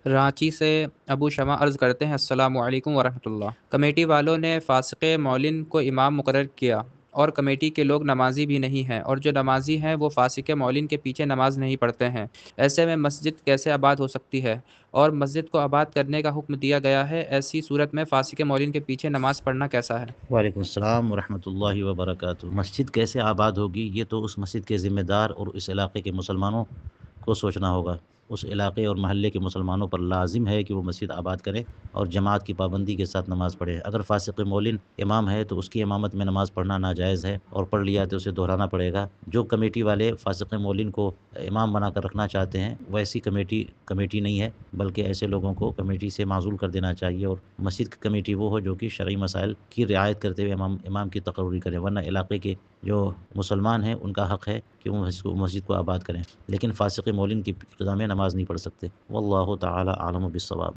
رانچی سے ابو شمع عرض کرتے ہیں السلام علیکم ورحمۃ اللہ۔ کمیٹی والوں نے فاسق مولن کو امام مقرر کیا اور کمیٹی کے لوگ نمازی بھی نہیں ہیں، اور جو نمازی ہیں وہ فاسق مولن کے پیچھے نماز نہیں پڑھتے ہیں۔ ایسے میں مسجد کیسے آباد ہو سکتی ہے؟ اور مسجد کو آباد کرنے کا حکم دیا گیا ہے، ایسی صورت میں فاسق مولن کے پیچھے نماز پڑھنا کیسا ہے؟ وعلیکم السلام ورحمۃ اللہ وبرکاتہ۔ مسجد کیسے آباد ہوگی، یہ تو اس مسجد کے ذمہ دار اور اس علاقے کے مسلمانوں کو سوچنا ہوگا۔ اس علاقے اور محلے کے مسلمانوں پر لازم ہے کہ وہ مسجد آباد کریں اور جماعت کی پابندی کے ساتھ نماز پڑھے۔ اگر فاسق مولن امام ہے تو اس کی امامت میں نماز پڑھنا ناجائز ہے، اور پڑھ لیا تو اسے دہرانا پڑے گا۔ جو کمیٹی والے فاسق مولن کو امام بنا کر رکھنا چاہتے ہیں، وہ ایسی کمیٹی نہیں ہے، بلکہ ایسے لوگوں کو کمیٹی سے معزول کر دینا چاہیے، اور مسجد کی کمیٹی وہ ہو جو کہ شرعی مسائل کی رعایت کرتے ہوئے امام کی تقرری کریں، ورنہ علاقے کے جو مسلمان ہیں ان کا حق ہے کہ وہ مسجد کو آباد کریں، لیکن فاسق مولن کی اقتداء میں نماز نہیں پڑھ سکتے۔ واللہ تعالی اعلم بالصواب۔